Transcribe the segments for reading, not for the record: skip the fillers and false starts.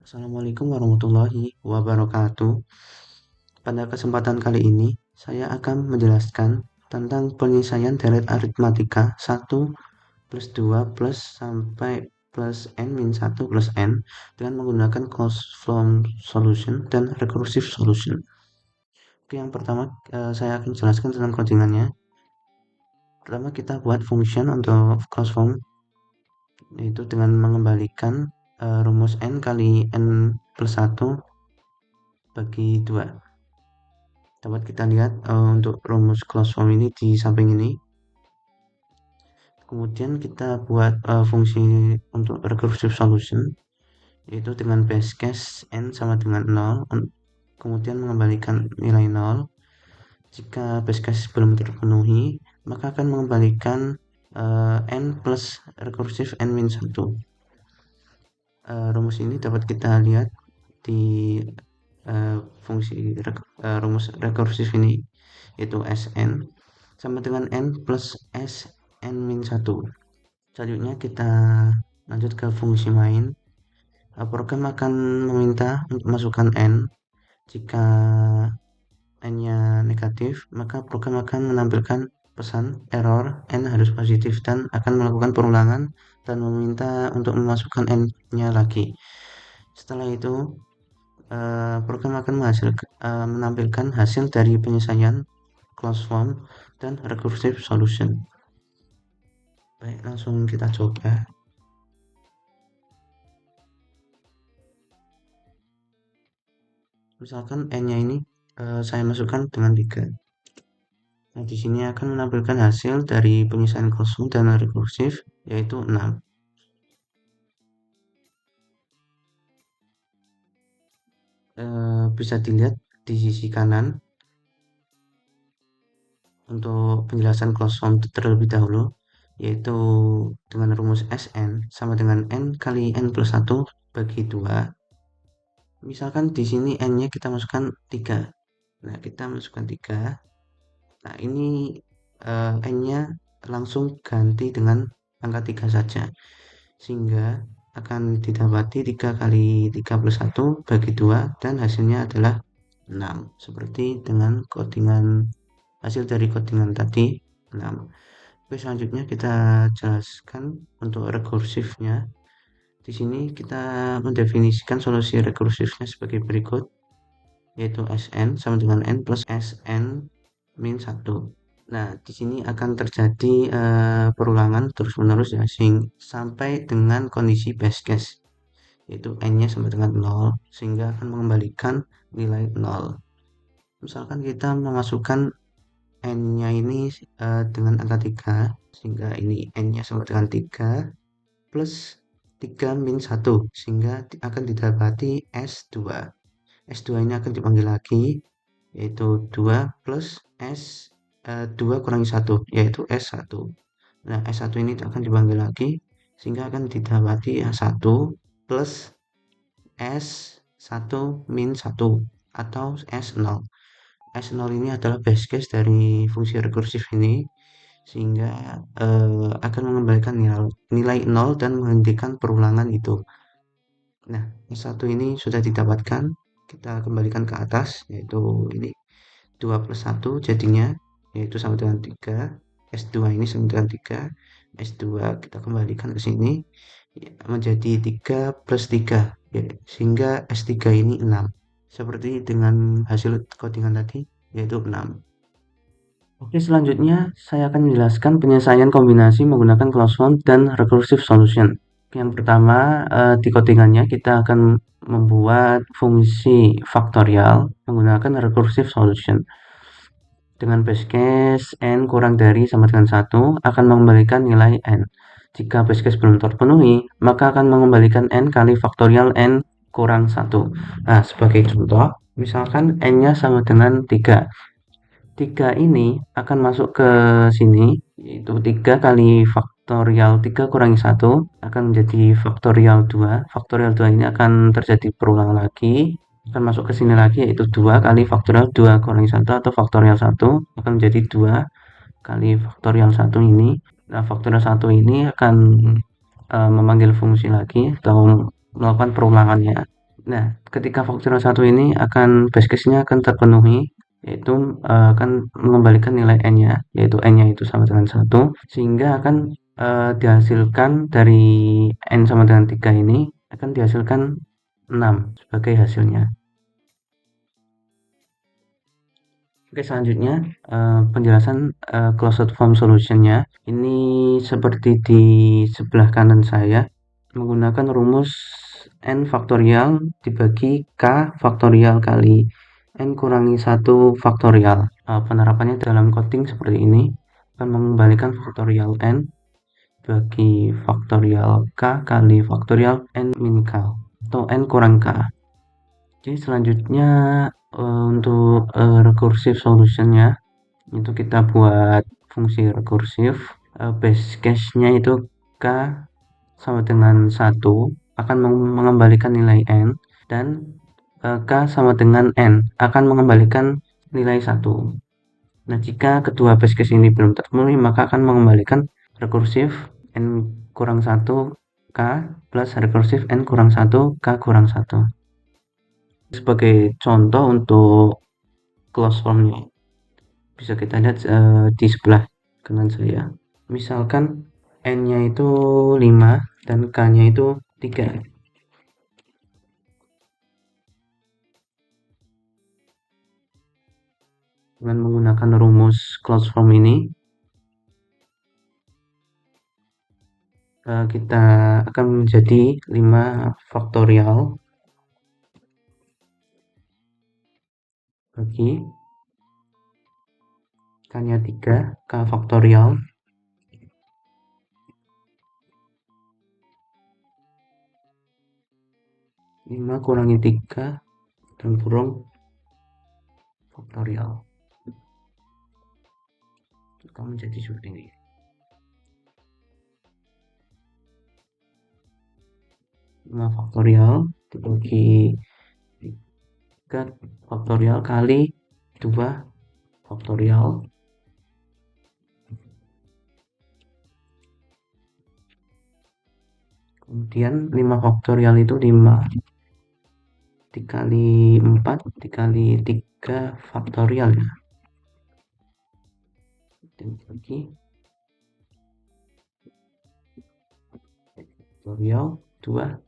Assalamualaikum warahmatullahi wabarakatuh. Pada kesempatan kali ini, saya akan menjelaskan tentang penyelesaian deret aritmatika 1 plus 2 plus sampai plus n min 1 plus n dengan menggunakan closed form solution dan recursive solution. Oke, yang pertama saya akan jelaskan tentang codingannya. Pertama kita buat function untuk closed form, yaitu dengan mengembalikan rumus n kali n plus 1 bagi 2. Dapat kita lihat untuk rumus closed form ini di samping ini. Kemudian kita buat fungsi untuk recursive solution, yaitu dengan base case n sama dengan 0, kemudian mengembalikan nilai 0. Jika base case belum terpenuhi, maka akan mengembalikan n plus recursive n min 1. Rumus ini dapat kita lihat di fungsi rumus rekursif ini, yaitu Sn sama dengan n plus Sn min 1. Selanjutnya kita lanjut ke fungsi main. Program akan meminta untuk masukkan n. Jika n-nya negatif, maka program akan menampilkan pesan error n harus positif dan akan melakukan perulangan dan meminta untuk memasukkan n-nya lagi. Setelah itu program akan menampilkan hasil dari penyelesaian closed form dan recursive solution. Baik, langsung kita coba. Misalkan n-nya ini saya masukkan dengan 3. Nah, di sini akan menampilkan hasil dari penyelesaian closed form dan recursive, yaitu 6. Bisa dilihat di sisi kanan untuk penjelasan closed form terlebih dahulu, yaitu dengan rumus Sn sama dengan n kali n plus 1 bagi 2. Misalkan di sini n-nya kita masukkan 3. Nah, kita masukkan 3. Nah, ini n-nya langsung ganti dengan angka 3 saja, sehingga akan didapati 3 kali 3 plus 1 bagi 2 dan hasilnya adalah 6, seperti dengan codingan hasil dari codingan tadi 6. Oke, selanjutnya kita jelaskan untuk rekursifnya. Di sini kita mendefinisikan solusi rekursifnya sebagai berikut, yaitu Sn sama dengan n plus Sn min 1. Nah, di sini akan terjadi perulangan terus-menerus ya, sampai dengan kondisi base case, yaitu n-nya sama dengan 0, sehingga akan mengembalikan nilai 0. Misalkan kita memasukkan n-nya ini dengan angka 3, sehingga ini n-nya sama dengan 3 plus 3 min 1, sehingga akan didapati S2. S2 ini akan dipanggil lagi, yaitu 2 plus S2 kurangi 1, yaitu S1. Nah, S1 ini akan dipanggil lagi, sehingga akan didapati S1 plus S1 min 1 atau S0. S0 ini adalah base case dari fungsi rekursif ini, sehingga akan mengembalikan nilai 0 dan menghentikan perulangan itu. Nah, S1 ini sudah didapatkan, kita kembalikan ke atas, yaitu ini 2 plus 1 jadinya, yaitu sama dengan 3. S2 ini sama dengan 3. S2 kita kembalikan ke sini menjadi 3 plus 3, ya, sehingga S3 ini 6. Seperti dengan hasil codingan tadi, yaitu 6. Oke, selanjutnya saya akan menjelaskan penyelesaian kombinasi menggunakan closed form dan recursive solution. Yang pertama, di codingannya kita akan membuat fungsi faktorial menggunakan recursive solution. Dengan base case n kurang dari sama dengan 1 akan mengembalikan nilai n. Jika base case belum terpenuhi, maka akan mengembalikan n kali faktorial n kurang 1. Nah, sebagai contoh, misalkan n-nya sama dengan 3. 3 ini akan masuk ke sini, yaitu 3 kali faktorial 3 kurangi 1 akan menjadi faktorial 2. Faktorial 2 ini akan terjadi perulangan lagi, akan masuk ke sini lagi, yaitu 2 kali faktorial 2 kurangi 1 atau faktorial 1 akan menjadi 2 kali faktorial 1 ini. Nah, faktorial 1 ini akan memanggil fungsi lagi atau melakukan perulangannya. Nah, ketika faktorial satu ini base case-nya akan terpenuhi, yaitu akan mengembalikan nilai n-nya, yaitu n-nya itu sama dengan satu, sehingga akan dihasilkan dari n sama dengan 3 ini akan dihasilkan 6 sebagai hasilnya. Oke, selanjutnya penjelasan closed form solution-nya. Ini seperti di sebelah kanan saya, menggunakan rumus n faktorial dibagi k faktorial kali n kurangi 1 faktorial. Penerapannya dalam coding seperti ini, akan mengembalikan faktorial n bagi faktorial k kali faktorial n min k atau n kurang k. Jadi selanjutnya untuk recursive solutionnya itu kita buat fungsi rekursif. Base case-nya itu k sama dengan 1 akan mengembalikan nilai n, dan k sama dengan n akan mengembalikan nilai 1. Nah, jika kedua base case ini belum terpenuhi, maka akan mengembalikan rekursif n kurang 1 k plus rekursif n kurang 1 k kurang 1. Sebagai contoh untuk closed form-nya, bisa kita lihat di sebelah kanan saya. Misalkan n-nya itu 5 dan k-nya itu 3. Dengan menggunakan rumus closed form ini, kita akan menjadi 5 faktorial bagi k-nya 3, k faktorial 5 kurangi 3 dan kurung faktorial. Akan menjadi seperti ini. 5 faktorial dibagi 3 faktorial kali 2 faktorial. Kemudian 5 faktorial itu 5 dikali 4 dikali 3 faktorial ya. Dan lagi faktorial 2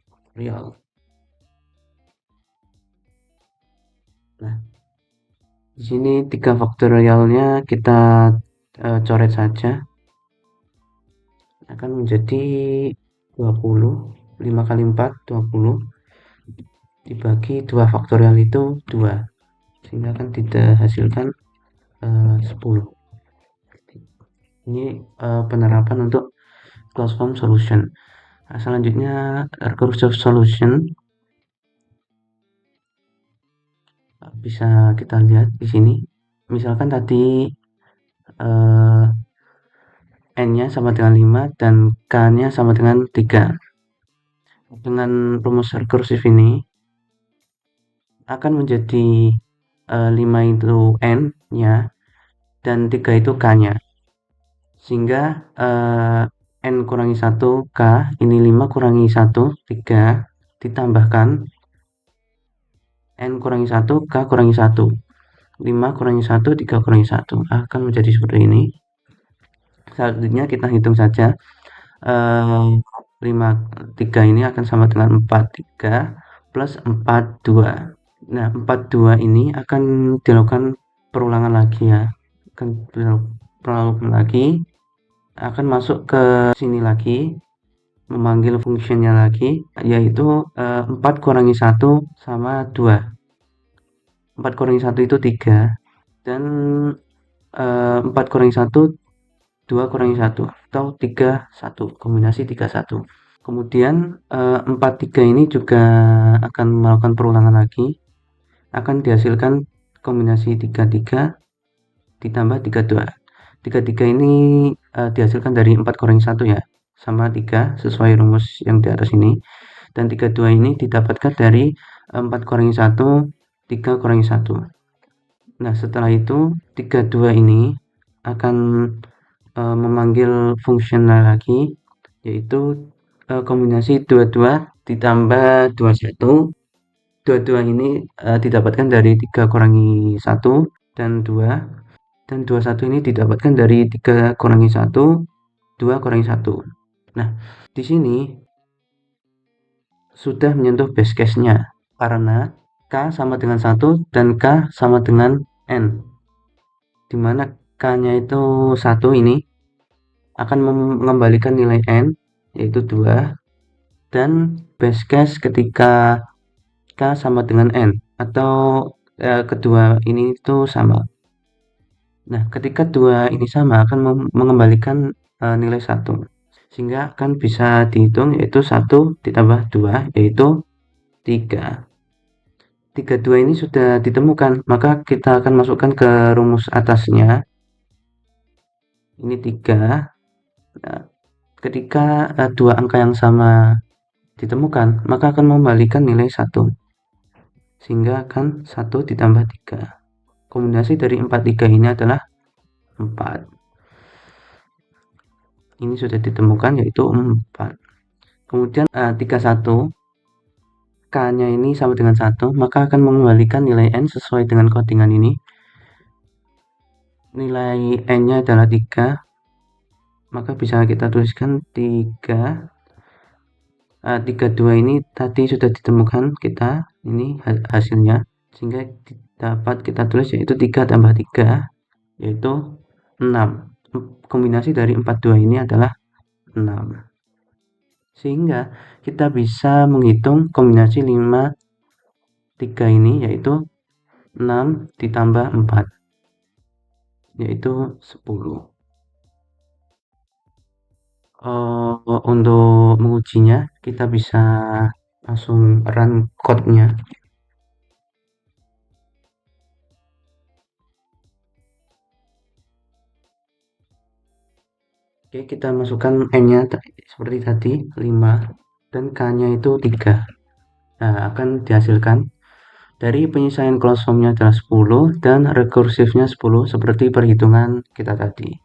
faktorial. Nah, di sini 3 faktorialnya kita coret saja. Akan menjadi 20. 5 kali 4 20 dibagi 2 faktorial itu 2, sehingga akan dihasilkan 10. Ini penerapan untuk closed form solution. Selanjutnya recursive solution, bisa kita lihat di sini. Misalkan tadi n-nya sama dengan 5 dan k-nya sama dengan 3. Dengan rumus rekursif ini akan menjadi 5 itu n-nya dan 3 itu k-nya. Sehingga n kurangi 1 k, ini 5 kurangi 1 3, ditambahkan n kurangi 1 k kurangi 1, 5 kurangi 1 3 kurangi 1 akan menjadi seperti ini. Selanjutnya kita hitung saja. 5 3 ini akan sama dengan 4 3 plus 4 2. Nah, 4 2 ini akan dilakukan perulangan lagi ya. Akan perulangan lagi, akan masuk ke sini lagi, memanggil fungsinya lagi, yaitu 4 kurangi 1 sama 2. 4 kurangi 1 itu 3, dan 4 kurangi 1 2 kurangi 1 atau 3 1, kombinasi 3 1. Kemudian 4 3 ini juga akan melakukan perulangan lagi, akan dihasilkan kombinasi 3 3 ditambah 3 2. 3 3 ini dihasilkan dari 4 kurangi 1 ya, sama 3 sesuai rumus yang di atas ini, dan 3 2 ini didapatkan dari 4 kurangi 1 3 kurangi 1. Nah, setelah itu 3 2 ini akan memanggil fungsional lagi, yaitu kombinasi 2 2 ditambah 21. 22 ini didapatkan dari 3 kurangi 1 dan 2, dan 21 ini didapatkan dari 3 kurangi 1, 2 kurangi 1. Nah, di sini sudah menyentuh base case-nya karena K sama dengan 1 dan K sama dengan N, di mana K-nya itu 1 ini akan mengembalikan nilai N, yaitu 2, dan base case ketika K sama dengan N, atau kedua ini itu sama. Nah, ketika dua ini sama akan mengembalikan nilai 1. Sehingga akan bisa dihitung yaitu 1 ditambah 2 yaitu 3. 32 ini sudah ditemukan, maka kita akan masukkan ke rumus atasnya. Ini 3. Nah, ketika dua angka yang sama ditemukan, maka akan mengembalikan nilai 1. Sehingga akan 1 ditambah 3. Kombinasi dari 43 ini adalah 4. Ini sudah ditemukan yaitu 4. Kemudian 31, K-nya ini sama dengan 1, maka akan mengembalikan nilai N sesuai dengan codingan ini. Nilai N-nya adalah 3, maka bisa kita tuliskan 3. 32 ini tadi sudah ditemukan kita, ini hasilnya. Sehingga dapat kita tulis yaitu 3 tambah 3, yaitu 6. Kombinasi dari 42 ini adalah 6. Sehingga kita bisa menghitung kombinasi 5, 3 ini yaitu 6 ditambah 4, yaitu 10. Untuk mengujinya kita bisa langsung run code-nya. Oke, kita masukkan N-nya seperti tadi 5 dan K-nya itu 3. Nah, akan dihasilkan dari penyelesaian close form-nya adalah 10 dan rekursifnya 10 seperti perhitungan kita tadi.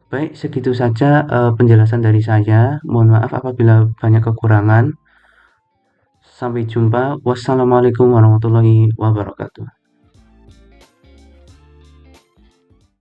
Baik, segitu saja penjelasan dari saya. Mohon maaf apabila banyak kekurangan. Sampai jumpa. Wassalamualaikum warahmatullahi wabarakatuh.